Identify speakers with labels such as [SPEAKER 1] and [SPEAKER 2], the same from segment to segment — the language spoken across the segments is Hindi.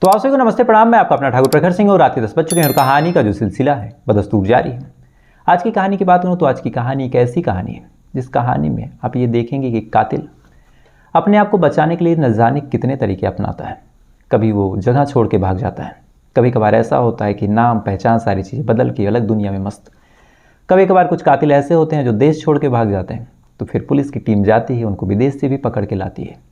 [SPEAKER 1] तो आप सभी को नमस्ते प्रणाम। मैं आपका अपना ठाकुर प्रखर सिंह और रात के 10 बज चुके हैं और कहानी का जो सिलसिला है बदस्तूर जारी है। आज की कहानी की बात करूँ तो आज की कहानी एक ऐसी कहानी है जिस कहानी में आप ये देखेंगे कि कातिल अपने आप को बचाने के लिए न जाने कितने तरीके अपनाता है। कभी वो जगह छोड़ के भाग जाता है, कभी कभार ऐसा होता है कि नाम पहचान सारी चीज़ें बदल के अलग दुनिया में मस्त। कभी कभार कुछ कातिल ऐसे होते हैं जो देश छोड़ के भाग जाते हैं, तो फिर पुलिस की टीम जाती है, उनको विदेश से भी पकड़ के लाती है।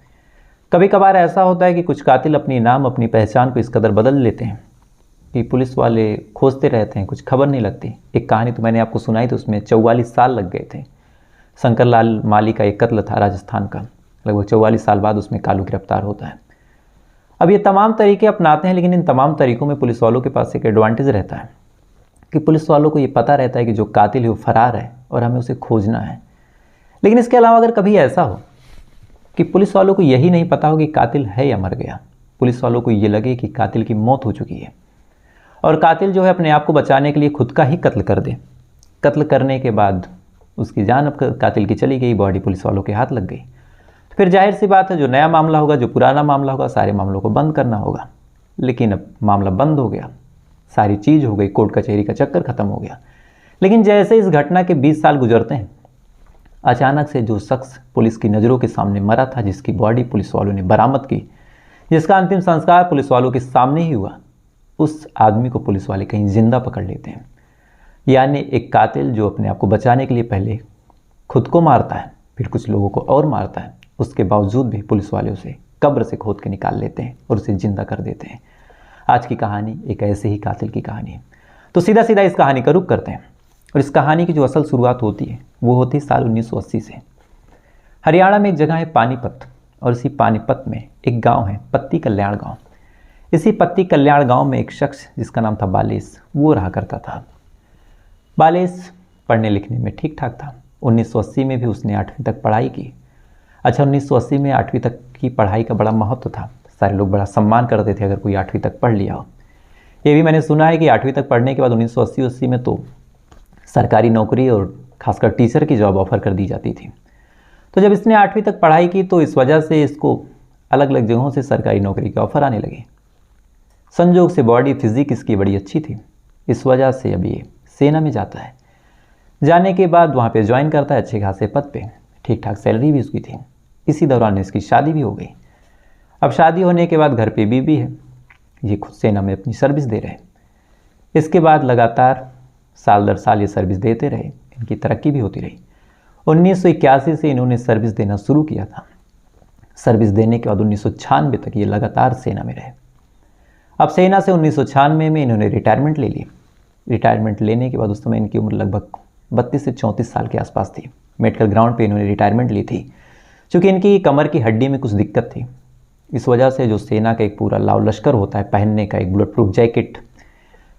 [SPEAKER 1] कभी कभार ऐसा होता है कि कुछ कातिल अपनी नाम अपनी पहचान को इस कदर बदल लेते हैं कि पुलिस वाले खोजते रहते हैं, कुछ खबर नहीं लगती। एक कहानी तो मैंने आपको सुनाई, तो उसमें 44 साल लग गए थे। शंकर लाल माली का एक कत्ल था राजस्थान का, लगभग 44 साल बाद उसमें कालू गिरफ्तार होता है। अब ये तमाम तरीके अपनाते हैं, लेकिन इन तमाम तरीकों में पुलिस वालों के पास एक एडवांटेज रहता है कि पुलिस वालों को ये पता रहता है कि जो कातिल है वो फरार है और हमें उसे खोजना है। लेकिन इसके अलावा अगर कभी ऐसा हो कि पुलिस वालों को यही नहीं पता हो कि कातिल है या मर गया, पुलिस वालों को ये लगे कि कातिल की मौत हो चुकी है और कातिल जो है अपने आप को बचाने के लिए खुद का ही कत्ल कर दे। कत्ल करने के बाद उसकी जान अब कातिल की चली गई, बॉडी पुलिस वालों के हाथ लग गई। फिर जाहिर सी बात है, जो नया मामला होगा, जो पुराना मामला होगा, सारे मामलों को बंद करना होगा। लेकिन अब मामला बंद हो गया, सारी चीज़ हो गई, कोर्ट कचहरी का चक्कर खत्म हो गया। लेकिन जैसे इस घटना के 20 साल गुजरते हैं, अचानक से जो शख्स पुलिस की नज़रों के सामने मरा था, जिसकी बॉडी पुलिस वालों ने बरामद की, जिसका अंतिम संस्कार पुलिस वालों के सामने ही हुआ, उस आदमी को पुलिस वाले कहीं जिंदा पकड़ लेते हैं। यानी एक कातिल जो अपने आप को बचाने के लिए पहले खुद को मारता है, फिर कुछ लोगों को और मारता है, उसके बावजूद भी पुलिस वाले उसे कब्र से खोद के निकाल लेते हैं और उसे जिंदा कर देते हैं। आज की कहानी एक ऐसे ही कातिल की कहानी है। तो सीधा सीधा इस कहानी का रुख करते हैं। और इस कहानी की जो असल शुरुआत होती है वो होती है साल 1980 से। हरियाणा में एक जगह है पानीपत, और इसी पानीपत में एक गांव है पत्ती कल्याण गांव। इसी पत्ती कल्याण गांव में एक शख्स जिसका नाम था बालेश, वो रहा करता था। बालेश पढ़ने लिखने में ठीक ठाक था। 1980 में भी उसने 8वीं तक पढ़ाई की। अच्छा, 1980 में 8वीं तक की पढ़ाई का बड़ा महत्व था, सारे लोग बड़ा सम्मान करते थे अगर कोई 8वीं तक पढ़ लिया हो। ये भी मैंने सुना है कि 8वीं तक पढ़ने के बाद 1980 में तो सरकारी नौकरी और खासकर टीचर की जॉब ऑफर कर दी जाती थी। तो जब इसने 8वीं तक पढ़ाई की तो इस वजह से इसको अलग अलग जगहों से सरकारी नौकरी के ऑफर आने लगे। संजोग से बॉडी फिजिक इसकी बड़ी अच्छी थी, इस वजह से अब ये सेना में जाता है। जाने के बाद वहाँ पे ज्वाइन करता है अच्छे खासे पद पे, ठीक ठाक सैलरी भी उसकी थी। इसी दौरान इसकी शादी भी हो गई। अब शादी होने के बाद घर पे बीवी है, ये खुद सेना में अपनी सर्विस दे रहे। इसके बाद लगातार साल दर साल ये सर्विस देते रहे, इनकी तरक्की भी होती रही। 1981 से इन्होंने सर्विस देना शुरू किया था। सर्विस देने के बाद 1996 तक ये लगातार सेना में रहे। अब सेना से 1996 में इन्होंने रिटायरमेंट ले ली। रिटायरमेंट लेने के बाद उस समय इनकी उम्र लगभग 32 से 34 साल के आसपास थी। मेडिकल ग्राउंड पे इन्होंने रिटायरमेंट ली थी। चूँकि इनकी कमर की हड्डी में कुछ दिक्कत थी, इस वजह से जो सेना का एक पूरा लाव लश्कर होता है पहनने का, एक बुलेट प्रूफ जैकेट,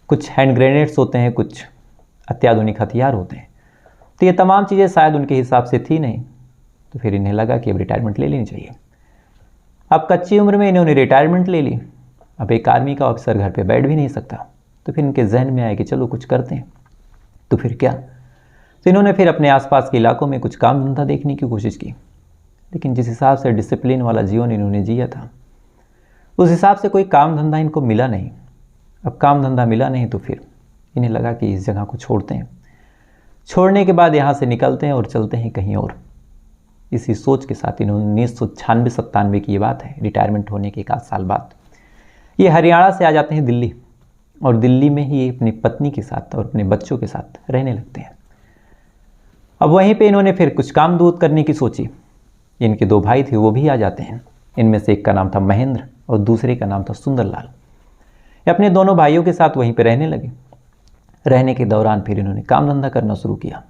[SPEAKER 1] कुछ हैंड ग्रेनेड्स होते हैं, कुछ अत्याधुनिक हथियार होते हैं, तो ये तमाम चीज़ें शायद उनके हिसाब से थी नहीं। तो फिर इन्हें लगा कि अब रिटायरमेंट ले लेनी चाहिए। अब कच्ची उम्र में इन्होंने रिटायरमेंट ले ली। अब एक आर्मी का ऑफिसर घर पे बैठ भी नहीं सकता, तो फिर इनके जहन में आया कि चलो कुछ करते हैं। तो फिर क्या, तो इन्होंने फिर अपने आसपास के इलाकों में कुछ काम धंधा देखने की कोशिश की। लेकिन जिस हिसाब से डिसिप्लिन वाला जीवन इन्होंने जिया था, उस हिसाब से कोई काम धंधा इनको मिला नहीं। अब काम धंधा मिला नहीं तो फिर इन्हें लगा कि इस जगह को छोड़ते हैं। छोड़ने के बाद यहाँ से निकलते हैं और चलते हैं कहीं और। इसी सोच के साथ इन्होंने 1996-97 की ये बात है, रिटायरमेंट होने के 1 साल बाद ये हरियाणा से आ जाते हैं दिल्ली, और दिल्ली में ही अपनी पत्नी के साथ और अपने बच्चों के साथ रहने लगते हैं। अब वहीं पे इन्होंने फिर कुछ काम दूत करने की सोची। इनके 2 भाई थे, वो भी आ जाते हैं। इनमें से एक का नाम था महेंद्र और दूसरे का नाम था सुंदरलाल। ये अपने दोनों भाइयों के साथ वहीं पे रहने लगे। रहने के दौरान फिर इन्होंने काम धंधा करना शुरू किया।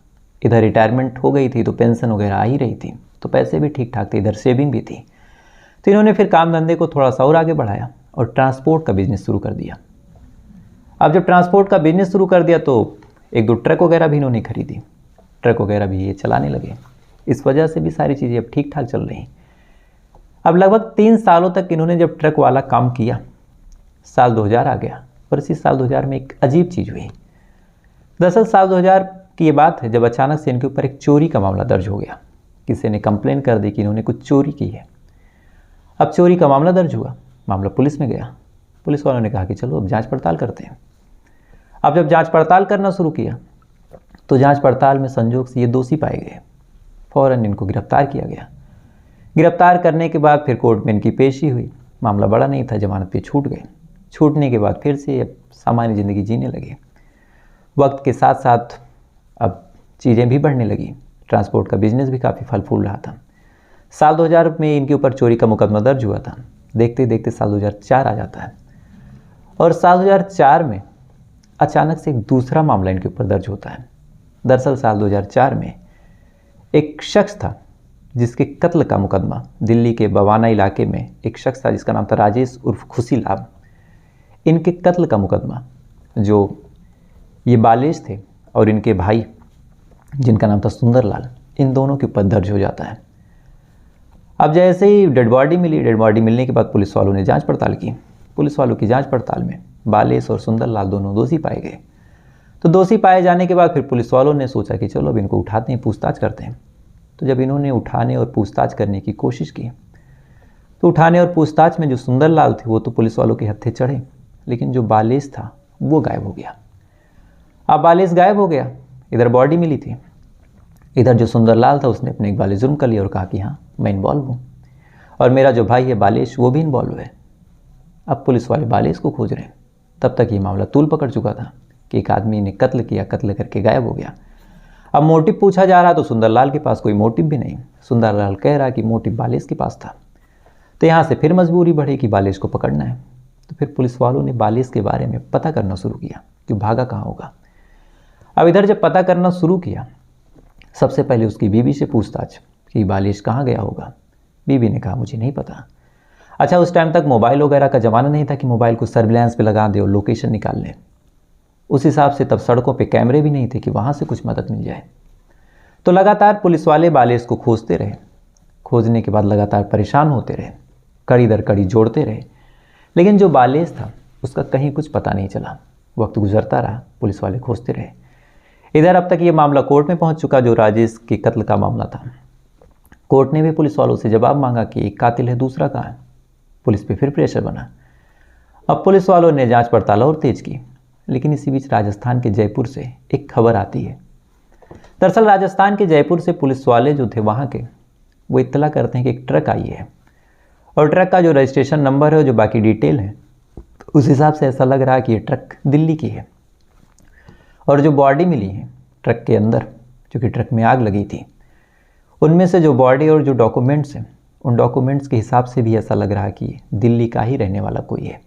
[SPEAKER 1] इधर रिटायरमेंट हो गई थी तो पेंशन वगैरह आ ही रही थी, तो पैसे भी ठीक ठाक थे, इधर सेविंग भी थी। तो इन्होंने फिर काम धंधे को थोड़ा सा और आगे बढ़ाया और ट्रांसपोर्ट का बिजनेस शुरू कर दिया। अब जब ट्रांसपोर्ट का बिजनेस शुरू कर दिया तो 1-2 ट्रक वगैरह भी इन्होंने खरीदी। ट्रक वगैरह भी ये चलाने लगे। इस वजह से भी सारी चीज़ें अब ठीक ठाक चल रही। अब लगभग 3 सालों तक इन्होंने जब ट्रक वाला काम किया, साल 2000 आ गया और इसी साल 2000 में एक अजीब चीज़ हुई। दरअसल साल 2000 की ये बात है जब अचानक से इनके ऊपर एक चोरी का मामला दर्ज हो गया। किसी ने कंप्लेन कर दी कि इन्होंने कुछ चोरी की है। अब चोरी का मामला दर्ज हुआ, मामला पुलिस में गया। पुलिस वालों ने कहा कि चलो अब जांच पड़ताल करते हैं। अब जब जांच पड़ताल करना शुरू किया तो जांच पड़ताल में संजोग से ये दोषी पाए गए। फौरन इनको गिरफ्तार किया गया। गिरफ्तार करने के बाद फिर कोर्ट में इनकी पेशी हुई। मामला बड़ा नहीं था, जमानत पे छूट गए। छूटने के बाद फिर से अब सामान्य ज़िंदगी जीने लगे। वक्त के साथ साथ अब चीज़ें भी बढ़ने लगी। ट्रांसपोर्ट का बिजनेस भी काफ़ी फल फूल रहा था। साल 2000 में इनके ऊपर चोरी का मुकदमा दर्ज हुआ था। देखते देखते साल 2004 आ जाता है और साल 2004 में अचानक से एक दूसरा मामला इनके ऊपर दर्ज होता है। दरअसल साल 2004 में एक शख्स था जिसके कत्ल का मुकदमा दिल्ली के बवाना इलाके में एक शख्स था जिसका नाम था राजेश उर्फ खुशी लाभ। इनके कत्ल का मुकदमा जो ये बालेश थे और इनके भाई जिनका नाम था सुंदरलाल, इन दोनों के ऊपर दर्ज हो जाता है। अब जैसे ही डेड बॉडी मिली, डेड बॉडी मिलने के बाद पुलिस वालों ने जांच पड़ताल की। पुलिस वालों की जांच पड़ताल में बालेश और सुंदरलाल दोनों दोषी पाए गए। तो दोषी पाए जाने के बाद फिर पुलिस वालों ने सोचा कि चलो अब इनको उठाते हैं, पूछताछ करते हैं। तो जब इन्होंने उठाने और पूछताछ करने की कोशिश की तो उठाने और पूछताछ में जो सुंदरलाल थे वो तो पुलिस वालों के हत्थे चढ़े, लेकिन जो बालेश था वो गायब हो गया। अब बालेश गायब हो गया, इधर बॉडी मिली थी, इधर जो सुंदरलाल था उसने अपने इकबाल जुर्म कर लिया और कहा कि हाँ मैं इन्वॉल्व हूँ और मेरा जो भाई है बालेश वो भी इन्वॉल्व है। अब पुलिस वाले बालेश को खोज रहे हैं। तब तक ये मामला तूल पकड़ चुका था कि एक आदमी ने कत्ल किया, कत्ल करके गायब हो गया। अब मोटिव पूछा जा रहा तो सुंदरलाल के पास कोई मोटिव भी नहीं। सुंदरलाल कह रहा कि मोटिव बालेश के पास था। तो यहाँ से फिर मजबूरी बढ़ी कि बालेश को पकड़ना है। तो फिर पुलिस वालों ने बालेश के बारे में पता करना शुरू किया कि भागा कहाँ होगा। अब इधर जब पता करना शुरू किया, सबसे पहले उसकी बीवी से पूछताछ कि बालेश कहाँ गया होगा। बीवी ने कहा मुझे नहीं पता। अच्छा, उस टाइम तक मोबाइल वगैरह का ज़माना नहीं था कि मोबाइल को सर्विलांस पे लगा दे और लोकेशन निकाल ले। उस हिसाब से तब सड़कों पे कैमरे भी नहीं थे कि वहाँ से कुछ मदद मिल जाए। तो लगातार पुलिस वाले बालेश को खोजते रहे। खोजने के बाद लगातार परेशान होते रहे, कड़ी दर कड़ी जोड़ते रहे, लेकिन जो बालेश था उसका कहीं कुछ पता नहीं चला। वक्त गुजरता रहा, पुलिस वाले खोजते रहे। इधर अब तक ये मामला कोर्ट में पहुंच चुका जो राजेश के कत्ल का मामला था। कोर्ट ने भी पुलिस वालों से जवाब मांगा कि एक कातिल है, दूसरा कहाँ है। पुलिस पे फिर प्रेशर बना। अब पुलिस वालों ने जांच पड़ताल और तेज की, लेकिन इसी बीच राजस्थान के जयपुर से एक खबर आती है। दरअसल राजस्थान के जयपुर से पुलिस वाले जो थे वहाँ के, वो इत्तला करते हैं कि एक ट्रक आई है और ट्रक का जो रजिस्ट्रेशन नंबर है, जो बाकी डिटेल है, उस हिसाब से ऐसा लग रहा है कि ये ट्रक दिल्ली की है। और जो बॉडी मिली है ट्रक के अंदर, जो कि ट्रक में आग लगी थी, उनमें से जो बॉडी और जो डॉक्यूमेंट्स हैं, उन डॉक्यूमेंट्स के हिसाब से भी ऐसा लग रहा है कि दिल्ली का ही रहने वाला कोई है।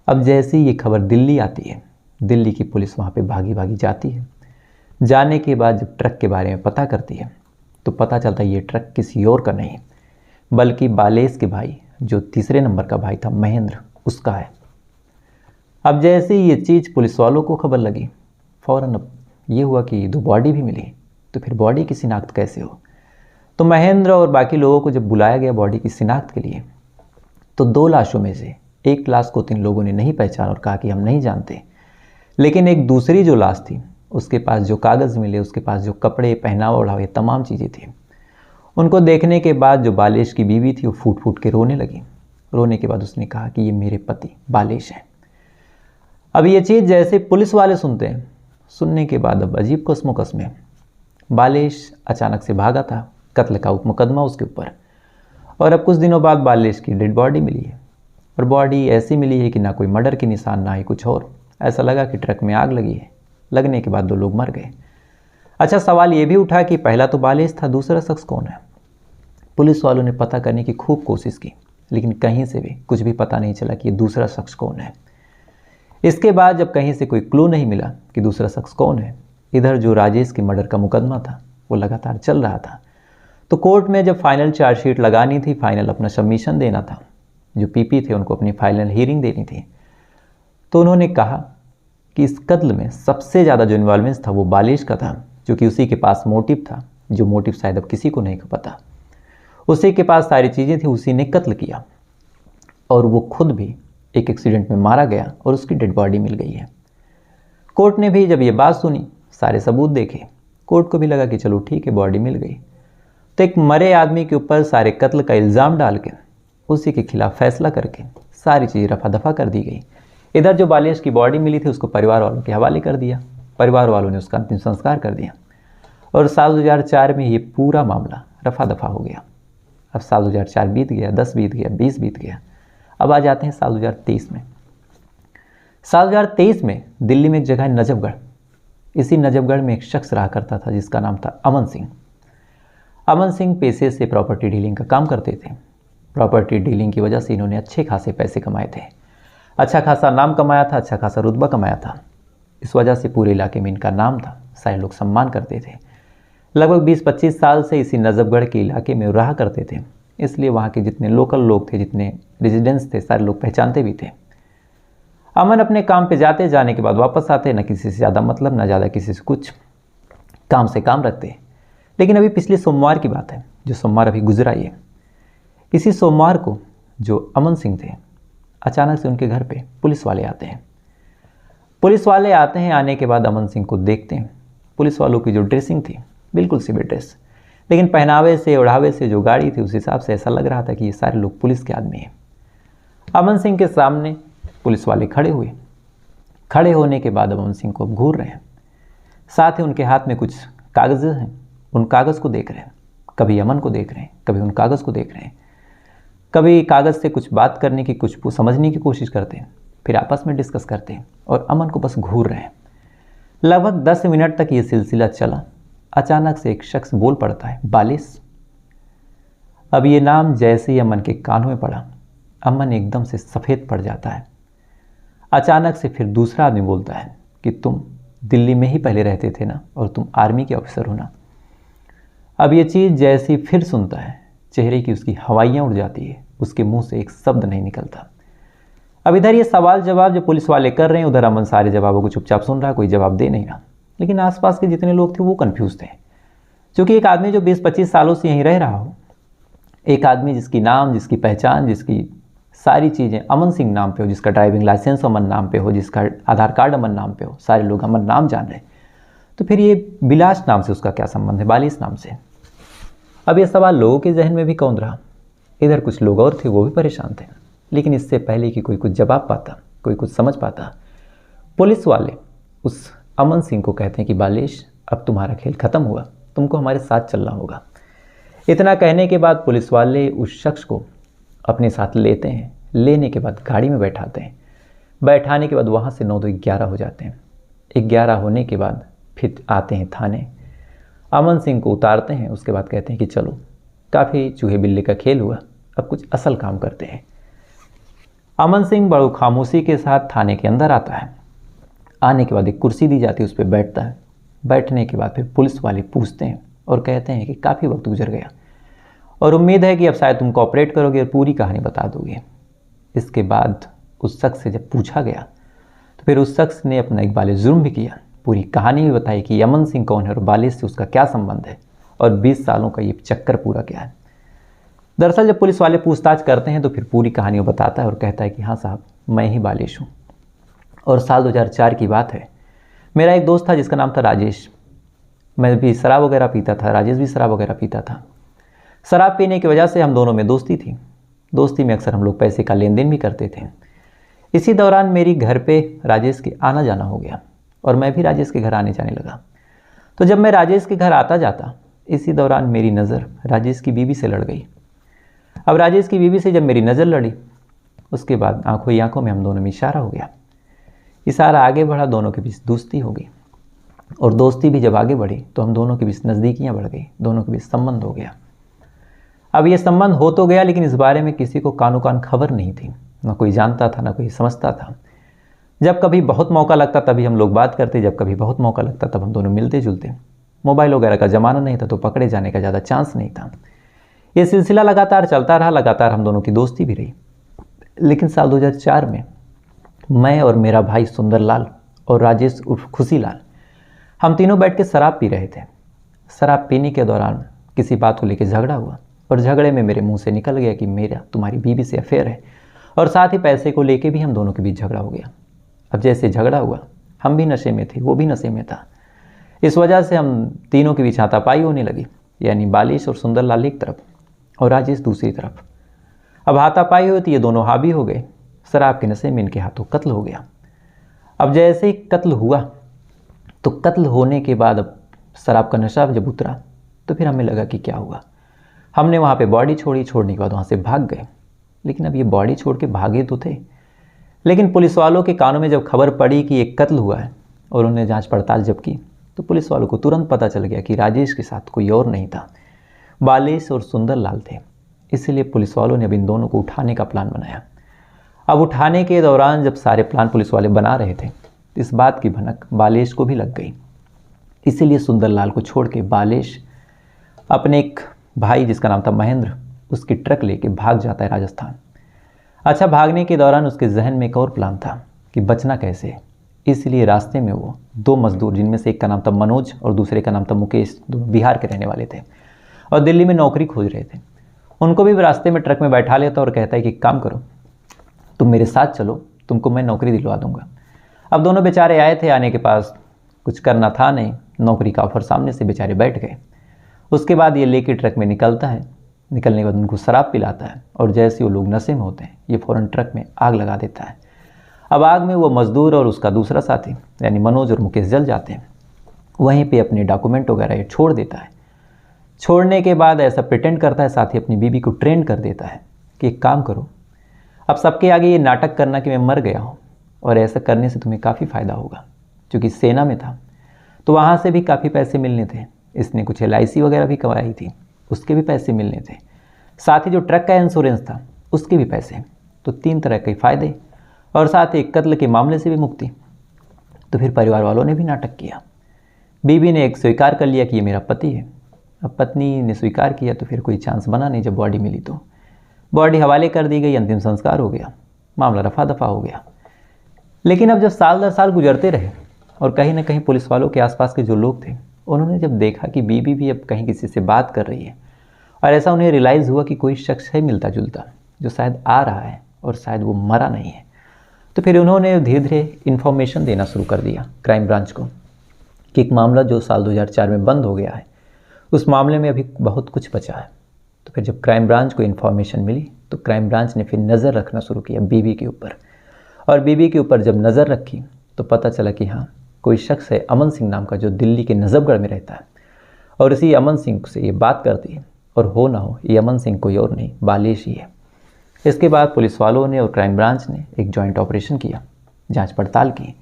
[SPEAKER 1] अब जैसे ही ये खबर दिल्ली आती है, दिल्ली की पुलिस वहाँ पे भागी भागी जाती है। जाने के बाद जब ट्रक के बारे में पता करती है तो पता चलता है ये ट्रक किसी और का नहीं बल्कि बालेश के भाई, जो तीसरे नंबर का भाई था महेंद्र, उसका है। अब जैसे ही ये चीज़ पुलिस वालों को खबर लगी, फ़ौरन अब ये हुआ कि दो बॉडी भी मिली। तो फिर बॉडी की शिनाख्त कैसे हो। तो महेंद्र और बाकी लोगों को जब बुलाया गया बॉडी की शिनाख्त के लिए, तो दो लाशों में से एक लाश को तीन लोगों ने नहीं पहचाना और कहा कि हम नहीं जानते, लेकिन एक दूसरी जो लाश थी उसके पास जो कागज़ मिले, उसके पास जो कपड़े, पहनावा ओढ़ावा, ये तमाम चीज़ें थी। उनको देखने के बाद जो बालेश की बीवी थी वो फूट फूट के रोने लगी। रोने के बाद उसने कहा कि ये मेरे पति बालेश हैं। अब ये चीज़ जैसे पुलिस वाले सुनते हैं, सुनने के बाद अब अजीब कसमोकस में बालेश अचानक से भागा था, कत्ल का मुकदमा उसके ऊपर। और अब कुछ दिनों बाद बालेश की डेड बॉडी मिली है और बॉडी ऐसी मिली है कि ना कोई मर्डर के निशान, ना ही कुछ और। ऐसा लगा कि ट्रक में आग लगी है। लगने के बाद दो लोग मर गए। अच्छा, सवाल ये भी उठा कि पहला तो बालेश था, दूसरा शख्स कौन है। पुलिस वालों ने पता करने की खूब कोशिश की, लेकिन कहीं से भी कुछ भी पता नहीं चला कि ये दूसरा शख्स कौन है। इसके बाद जब कहीं से कोई क्लू नहीं मिला कि दूसरा शख्स कौन है, इधर जो राजेश के मर्डर का मुकदमा था वो लगातार चल रहा था। तो कोर्ट में जब फाइनल चार्जशीट लगानी थी, फाइनल अपना सबमिशन देना था, जो पीपी थे उनको अपनी फाइनल हियरिंग देनी थी, तो उन्होंने कहा कि इस कत्ल में सबसे ज़्यादा जो इन्वॉल्वेंस था वो बालेश का था, जो कि उसी के पास मोटिव था, जो मोटिव शायद अब किसी को नहीं पता। उसी के पास सारी चीज़ें थी, उसी ने कत्ल किया और वो खुद भी एक एक्सीडेंट में मारा गया और उसकी डेड बॉडी मिल गई है। कोर्ट ने भी जब ये बात सुनी, सारे सबूत देखे, कोर्ट को भी लगा कि चलो ठीक है, बॉडी मिल गई। तो एक मरे आदमी के ऊपर सारे कत्ल का इल्ज़ाम डाल के उसी के खिलाफ फैसला करके सारी चीज़ें रफा दफा कर दी गई। इधर जो बालेश की बॉडी मिली थी उसको परिवार वालों के हवाले कर दिया, परिवार वालों ने उसका अंतिम संस्कार कर दिया और साल 2004 में ये पूरा मामला रफा दफा हो गया। अब साल 2004 बीत गया, 10 बीत गया, 20 बीत गया। अब आ जाते हैं साल 2023 में। साल 2023 में दिल्ली में एक जगह है नजफगढ़। इसी नजफगढ़ में एक शख्स रहा करता था जिसका नाम था अमन सिंह। अमन सिंह पेशे से प्रॉपर्टी डीलिंग का काम करते थे। प्रॉपर्टी डीलिंग की वजह से इन्होंने अच्छे खासे पैसे कमाए थे, अच्छा खासा नाम कमाया था, अच्छा खासा रुतबा कमाया था। इस वजह से पूरे इलाके में इनका नाम था, सारे लोग सम्मान करते थे। लगभग 20-25 साल से इसी नजफगढ़ के इलाके में रहा करते थे, इसलिए वहाँ के जितने लोकल लोग थे, जितने रेजिडेंट्स थे, सारे लोग पहचानते भी थे। अमन अपने काम पे जाने के बाद वापस आते, न किसी से ज़्यादा मतलब, न ज़्यादा किसी से कुछ, काम से काम रखते। लेकिन अभी पिछले सोमवार की बात है, जो सोमवार अभी गुजरा ये, इसी सोमवार को जो अमन सिंह थे, अचानक से उनके घर पे पुलिस वाले आते हैं। पुलिस वाले आते हैं, आने के बाद अमन सिंह को देखते हैं। पुलिस वालों की जो ड्रेसिंग थी बिल्कुल सिविल ड्रेस, लेकिन पहनावे से, ओढ़ावे से, जो गाड़ी थी उस हिसाब से ऐसा लग रहा था कि ये सारे लोग पुलिस के आदमी हैं। अमन सिंह के सामने पुलिस वाले खड़े हुए। खड़े होने के बाद अमन सिंह को अब घूर रहे हैं, साथ ही उनके हाथ में कुछ कागज़ हैं, उन कागज़ को देख रहे हैं। कभी अमन को देख रहे हैं, कभी उन कागज़ को देख रहे हैं, कभी कागज़ से कुछ बात करने की, कुछ समझने की कोशिश करते हैं, फिर आपस में डिस्कस करते हैं और अमन को बस घूर रहे हैं। लगभग 10 मिनट तक ये सिलसिला चला। अचानक से एक शख्स बोल पड़ता है, बालिश। अब ये नाम जैसे ही अमन के कानों में पड़ा, अमन एकदम से सफ़ेद पड़ जाता है। अचानक से फिर दूसरा आदमी बोलता है कि तुम दिल्ली में ही पहले रहते थे ना, और तुम आर्मी के ऑफिसर हो ना। अब ये चीज़ जैसे ही फिर सुनता है, चेहरे की उसकी हवाइयाँ उड़ जाती है, उसके मुंह से एक शब्द नहीं निकलता। अब इधर ये सवाल जवाब जो पुलिस वाले कर रहे हैं, उधर अमन सारे जवाबों को चुपचाप सुन रहा है, कोई जवाब दे नहीं रहा। लेकिन आसपास के जितने लोग थे वो कंफ्यूज थे, क्योंकि एक आदमी जो 20-25 सालों से यहीं रह रहा हो, एक आदमी जिसकी नाम, जिसकी पहचान, जिसकी सारी चीज़ें अमन सिंह नाम पे हो, जिसका ड्राइविंग लाइसेंस अमन नाम पे हो, जिसका आधार कार्ड अमन नाम पे हो, सारे लोग अमन नाम जान रहे, तो फिर ये बिलास नाम से उसका क्या संबंध है, बालिश नाम से। अब ये सवाल लोगों के जहन में भी कौंध रहा। इधर कुछ लोग और थे, वो भी परेशान थे। लेकिन इससे पहले कि कोई कुछ जवाब पाता, कोई कुछ समझ पाता, पुलिस वाले उस अमन सिंह को कहते हैं कि बालिश, अब तुम्हारा खेल ख़त्म हुआ, तुमको हमारे साथ चलना होगा। इतना कहने के बाद पुलिस वाले उस शख्स को अपने साथ लेते हैं। लेने के बाद गाड़ी में बैठाते हैं। बैठाने के बाद वहाँ से 9-11 हो जाते हैं। 11 होने के बाद फिर आते हैं थाने। अमन सिंह को उतारते हैं, उसके बाद कहते हैं कि चलो, काफ़ी चूहे बिल्ली का खेल हुआ, अब कुछ असल काम करते हैं। अमन सिंह बड़ो खामोशी के साथ थाने के अंदर आता है। आने के बाद एक कुर्सी दी जाती है, उस पर बैठता है। बैठने के बाद फिर पुलिस वाले पूछते हैं और कहते हैं कि काफ़ी वक्त गुजर गया और उम्मीद है कि अब शायद तुम कोऑपरेट करोगे और पूरी कहानी बता दोगे। इसके बाद उस शख्स से जब पूछा गया तो फिर उस शख्स ने अपना एक बाले जुर्म भी किया, पूरी कहानी भी बताई कि अमन सिंह कौन है और बालिश से उसका क्या संबंध है और 20 सालों का ये चक्कर पूरा क्या है। दरअसल जब पुलिस वाले पूछताछ करते हैं तो फिर पूरी कहानी वो बताता है और कहता है कि हाँ साहब, मैं ही बालिश हूँ। और साल 2004 की बात है। मेरा एक दोस्त था जिसका नाम था राजेश। मैं भी शराब वगैरह पीता था, राजेश भी शराब वगैरह पीता था। शराब पीने की वजह से हम दोनों में दोस्ती थी। दोस्ती में अक्सर हम लोग पैसे का लेन देन भी करते थे। इसी दौरान मेरी घर पे राजेश के आना जाना हो गया और मैं भी राजेश के घर आने जाने लगा। तो जब मैं राजेश के घर आता जाता, इसी दौरान मेरी नज़र राजेश की बीवी से लड़ गई। अब राजेश की बीवी से जब मेरी नज़र लड़ी, उसके बाद आंखों ही आंखों में हम दोनों में इशारा हो गया। इशारा आगे बढ़ा, दोनों के बीच दोस्ती हो गई और दोस्ती भी जब आगे बढ़ी तो हम दोनों के बीच नज़दीकियाँ बढ़ गई, दोनों के बीच संबंध हो गया। अब ये संबंध हो तो गया, लेकिन इस बारे में किसी को कानो कान खबर नहीं थी, ना कोई जानता था, ना कोई समझता था। जब कभी बहुत मौका लगता तभी हम लोग बात करते, जब कभी बहुत मौका लगता तब हम दोनों मिलते जुलते। मोबाइल वगैरह का ज़माना नहीं था तो पकड़े जाने का ज़्यादा चांस नहीं था। ये सिलसिला लगातार चलता रहा, लगातार हम दोनों की दोस्ती भी रही। लेकिन साल 2004 में मैं और मेरा भाई सुंदरलाल और राजेश उर्फ खुशीलाल, हम तीनों बैठ के शराब पी रहे थे। शराब पीने के दौरान किसी बात को लेकर झगड़ा हुआ और झगड़े में मेरे मुंह से निकल गया कि मेरा तुम्हारी बीवी से अफेयर है, और साथ ही पैसे को लेके भी हम दोनों के बीच झगड़ा हो गया। अब जैसे झगड़ा हुआ, हम भी नशे में थे, वो भी नशे में था। इस वजह से हम तीनों के बीच हाथापाई होने लगी, यानी बालिश और सुंदरलाल एक तरफ और राजेश दूसरी तरफ। अब हाथापाई हुई तो ये दोनों हावी हो गए। शराब के नशे में इनके हाथों कत्ल हो गया। अब जैसे ही कत्ल हुआ तो कत्ल होने के बाद अब शराब का नशा जब उतरा तो फिर हमें लगा कि क्या हुआ। हमने वहाँ पे बॉडी छोड़ी, छोड़ने के बाद वहाँ से भाग गए। लेकिन अब ये बॉडी छोड़ के भागे तो थे, लेकिन पुलिस वालों के कानों में जब खबर पड़ी कि एक कत्ल हुआ है और उन्होंने जांच पड़ताल जब की तो पुलिस वालों को तुरंत पता चल गया कि राजेश के साथ कोई और नहीं था, बालेश और सुंदरलाल थे। इसलिए पुलिस वालों ने अब इन दोनों को उठाने का प्लान बनाया। अब उठाने के दौरान जब सारे प्लान पुलिस वाले बना रहे थे तो इस बात की भनक बालेश को भी लग गई। इसीलिए सुंदरलाल को छोड़ के बालेश अपने एक भाई जिसका नाम था महेंद्र, उसकी ट्रक लेके भाग जाता है राजस्थान। अच्छा, भागने के दौरान उसके जहन में एक और प्लान था कि बचना कैसे। इसलिए रास्ते में वो दो मजदूर, जिनमें से एक का नाम था मनोज और दूसरे का नाम था मुकेश, दोनों बिहार के रहने वाले थे और दिल्ली में नौकरी खोज रहे थे, उनको भी रास्ते में ट्रक में बैठा लेता और कहता है कि काम करो, तुम मेरे साथ चलो, तुमको मैं नौकरी दिलवा दूंगा। अब दोनों बेचारे आए थे, आने के पास कुछ करना था नहीं, नौकरी का ऑफर सामने से बेचारे बैठ गए। उसके बाद ये लेके ट्रक में निकलता है, निकलने के बाद उनको शराब पिलाता है और जैसे वो लोग नशे में होते हैं ये फ़ौरन ट्रक में आग लगा देता है। अब आग में वो मजदूर और उसका दूसरा साथी यानी मनोज और मुकेश जल जाते हैं। वहीं पे अपने डॉक्यूमेंट वगैरह छोड़ देता है। छोड़ने के बाद ऐसा प्रिटेंड करता है, साथ ही अपनी बीवी को ट्रेन कर देता है कि एक काम करो, अब सबके आगे ये नाटक करना कि मैं मर गया हूँ और ऐसा करने से तुम्हें काफ़ी फ़ायदा होगा। क्योंकि सेना में था तो वहाँ से भी काफ़ी पैसे मिलने थे, इसने कुछ LIC वगैरह भी करवाई थी, उसके भी पैसे मिलने थे, साथ ही जो ट्रक का इंश्योरेंस था उसके भी पैसे, तो 3 तरह के फ़ायदे और साथ ही कत्ल के मामले से भी मुक्ति। तो फिर परिवार वालों ने भी नाटक किया। बीवी ने एक स्वीकार कर लिया कि ये मेरा पति है। अब पत्नी ने स्वीकार किया तो फिर कोई चांस बना नहीं। जब बॉडी मिली तो बॉडी हवाले कर दी गई, अंतिम संस्कार हो गया, मामला रफा दफा हो गया। लेकिन अब जब साल दर साल गुजरते रहे और कहीं ना कहीं पुलिस वालों के आसपास के जो लोग थे उन्होंने जब देखा कि बीवी भी अब कहीं किसी से बात कर रही है और ऐसा उन्हें रियलाइज़ हुआ कि कोई शख्स है मिलता जुलता जो शायद आ रहा है और शायद वो मरा नहीं है, तो फिर उन्होंने धीरे धीरे इन्फॉर्मेशन देना शुरू कर दिया क्राइम ब्रांच को कि एक मामला जो साल 2004 में बंद हो गया है उस मामले में अभी बहुत कुछ बचा है। तो फिर जब क्राइम ब्रांच को इन्फॉर्मेशन मिली तो क्राइम ब्रांच ने फिर नज़र रखना शुरू किया बीवी के ऊपर, और बीवी के ऊपर जब नज़र रखी तो पता चला कि हाँ कोई शख्स है अमन सिंह नाम का जो दिल्ली के नजफगढ़ में रहता है और इसी अमन सिंह से ये बात करती है, और हो ना हो ये अमन सिंह कोई और नहीं बालेश ही है। इसके बाद पुलिस वालों ने और क्राइम ब्रांच ने एक जॉइंट ऑपरेशन किया, जांच पड़ताल की,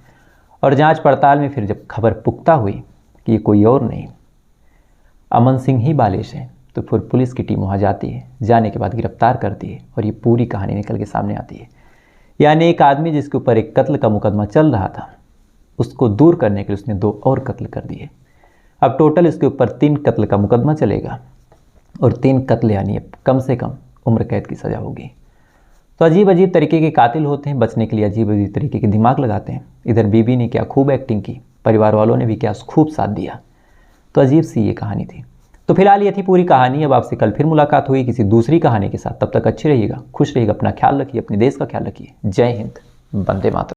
[SPEAKER 1] और जांच पड़ताल में फिर जब खबर पुख्ता हुई कि ये कोई और नहीं अमन सिंह ही बालेश है तो फिर पुलिस की टीम वहाँ जाती है, जाने के बाद गिरफ्तार करती है और ये पूरी कहानी निकल के सामने आती है। यानी एक आदमी जिसके ऊपर एक कत्ल का मुकदमा चल रहा था उसको दूर करने के लिए उसने 2 और कत्ल कर दिए। अब टोटल इसके ऊपर 3 कत्ल का मुकदमा चलेगा और 3 कत्ल यानी कम से कम उम्र कैद की सज़ा होगी। तो अजीब अजीब तरीके के कातिल होते हैं, बचने के लिए अजीब अजीब तरीके के दिमाग लगाते हैं। इधर बीबी ने क्या खूब एक्टिंग की, परिवार वालों ने भी क्या खूब साथ दिया। तो अजीब सी ये कहानी थी। तो फिलहाल ये थी पूरी कहानी। अब आपसे कल फिर मुलाकात हुई किसी दूसरी कहानी के साथ। तब तक अच्छे रहिएगा, खुश रहिएगा, अपना ख्याल रखिए, अपने देश का ख्याल रखिए। जय हिंद, वंदे मातरम।